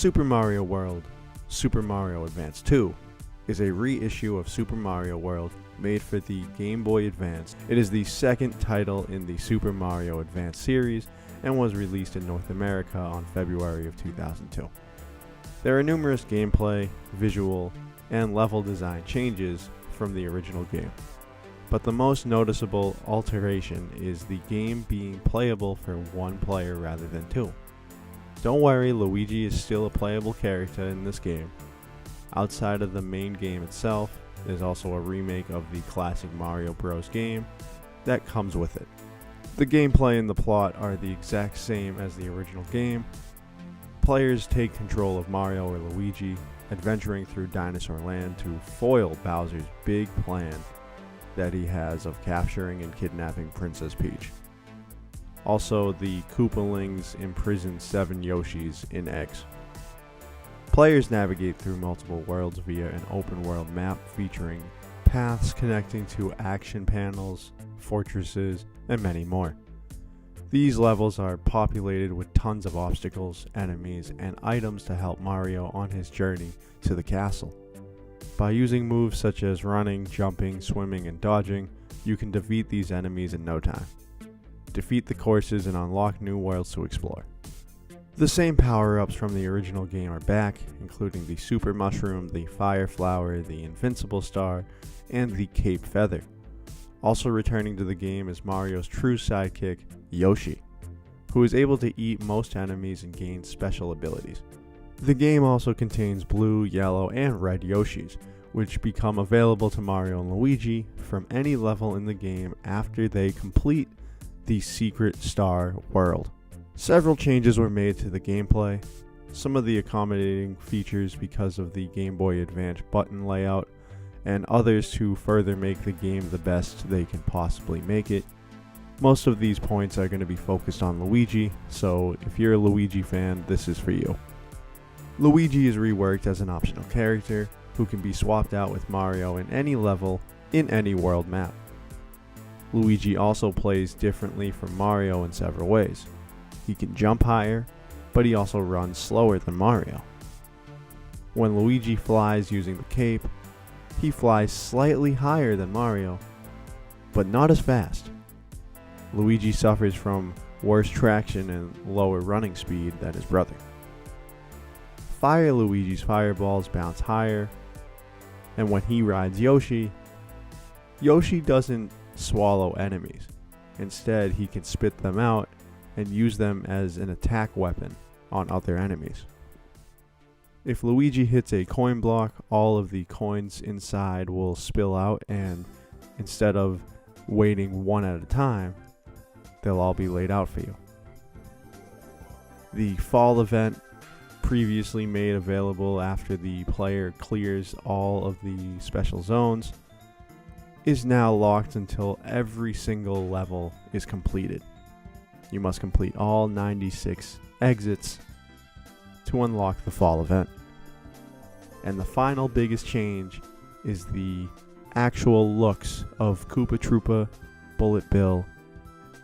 Super Mario World Super Mario Advance 2 is a reissue of Super Mario World made for the Game Boy Advance. It is the second title in the Super Mario Advance series and was released in North America on February of 2002. There are numerous gameplay, visual, and level design changes from the original game, but the most noticeable alteration is the game being playable for one player rather than two. Don't worry, Luigi is still a playable character in this game. Outside of the main game itself, there's also a remake of the classic Mario Bros. Game that comes with it. The gameplay and the plot are the exact same as the original game. Players take control of Mario or Luigi, adventuring through Dinosaur Land to foil Bowser's big plan that he has of capturing and kidnapping Princess Peach. Also, the Koopalings imprison 7 Yoshis in eggs. Players navigate through multiple worlds via an open world map featuring paths connecting to action panels, fortresses, and many more. These levels are populated with tons of obstacles, enemies, and items to help Mario on his journey to the castle. By using moves such as running, jumping, swimming, and dodging, you can defeat these enemies in no time. Defeat the courses and unlock new worlds to explore. The same power-ups from the original game are back, including the Super Mushroom, the Fire Flower, the Invincible Star, and the Cape Feather. Also returning to the game is Mario's true sidekick, Yoshi, who is able to eat most enemies and gain special abilities. The game also contains blue, yellow, and red Yoshis, which become available to Mario and Luigi from any level in the game after they complete the Secret Star World. Several changes were made to the gameplay, some of the accommodating features because of the Game Boy Advance button layout, and others to further make the game the best they can possibly make it. Most of these points are going to be focused on Luigi, so if you're a Luigi fan, this is for you. Luigi is reworked as an optional character who can be swapped out with Mario in any level in any world map. Luigi also plays differently from Mario in several ways. He can jump higher, but he also runs slower than Mario. When Luigi flies using the cape, he flies slightly higher than Mario, but not as fast. Luigi suffers from worse traction and lower running speed than his brother. Fire Luigi's fireballs bounce higher, and when he rides Yoshi, Yoshi doesn't swallow enemies. Instead, he can spit them out and use them as an attack weapon on other enemies. If Luigi hits a coin block, all of the coins inside will spill out, and instead of waiting one at a time, they'll all be laid out for you. The fall event, previously made available after the player clears all of the special zones, is now locked until every single level is completed. You must complete all 96 exits to unlock the fall event. And the final biggest change is the actual looks of Koopa Troopa, Bullet Bill,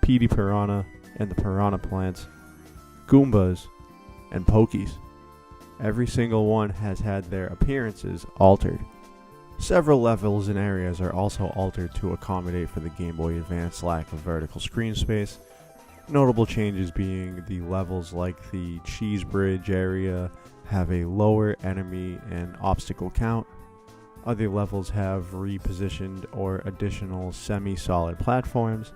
Petey Piranha and the Piranha Plants, Goombas, and Pokies. Every single one has had their appearances altered. Several levels and areas are also altered to accommodate for the Game Boy Advance lack of vertical screen space. Notable changes being the levels like the Cheese Bridge area have a lower enemy and obstacle count. Other levels have repositioned or additional semi-solid platforms.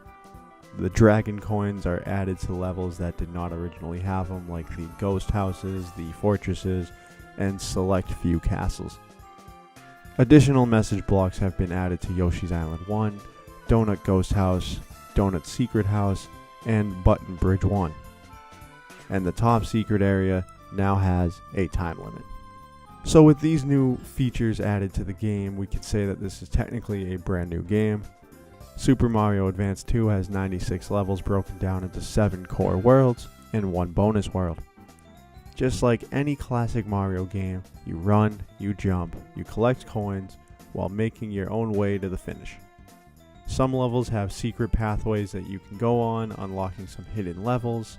The Dragon Coins are added to levels that did not originally have them, like the Ghost Houses, the Fortresses, and select few castles. Additional message blocks have been added to Yoshi's Island 1, Donut Ghost House, Donut Secret House, and Button Bridge 1. And the top secret area now has a time limit. So with these new features added to the game, we could say that this is technically a brand new game. Super Mario Advance 2 has 96 levels broken down into 7 core worlds and 1 bonus world. Just like any classic Mario game, you run, you jump, you collect coins while making your own way to the finish. Some levels have secret pathways that you can go on, unlocking some hidden levels.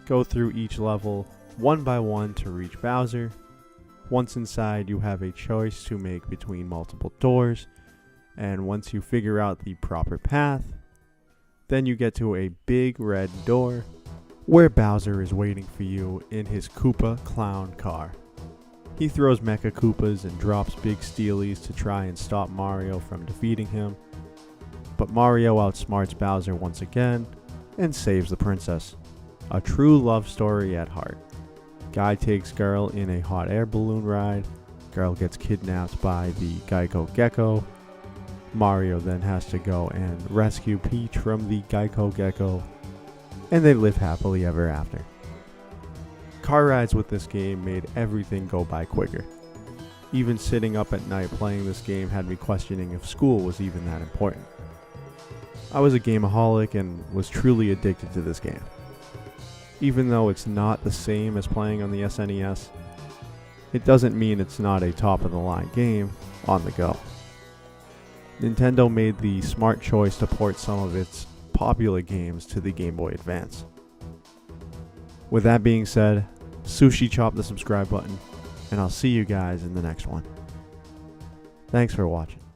Go through each level one by one to reach Bowser. Once inside, you have a choice to make between multiple doors, and once you figure out the proper path, then you get to a big red door where Bowser is waiting for you in his Koopa clown car. He throws Mecha Koopas and drops big steelies to try and stop Mario from defeating him, but Mario outsmarts Bowser once again and saves the princess. A true love story at heart. Guy takes girl in a hot air balloon ride. Girl gets kidnapped by the Geico Gecko. Mario then has to go and rescue Peach from the Geico Gecko, and they live happily ever after. Car rides with this game made everything go by quicker. Even sitting up at night playing this game had me questioning if school was even that important. I was a gameaholic and was truly addicted to this game. Even though it's not the same as playing on the SNES, it doesn't mean it's not a top-of-the-line game on the go. Nintendo made the smart choice to port some of its popular games to the Game Boy Advance. With that being said, Sushi chop the subscribe button, and I'll see you guys in the next one. Thanks for watching.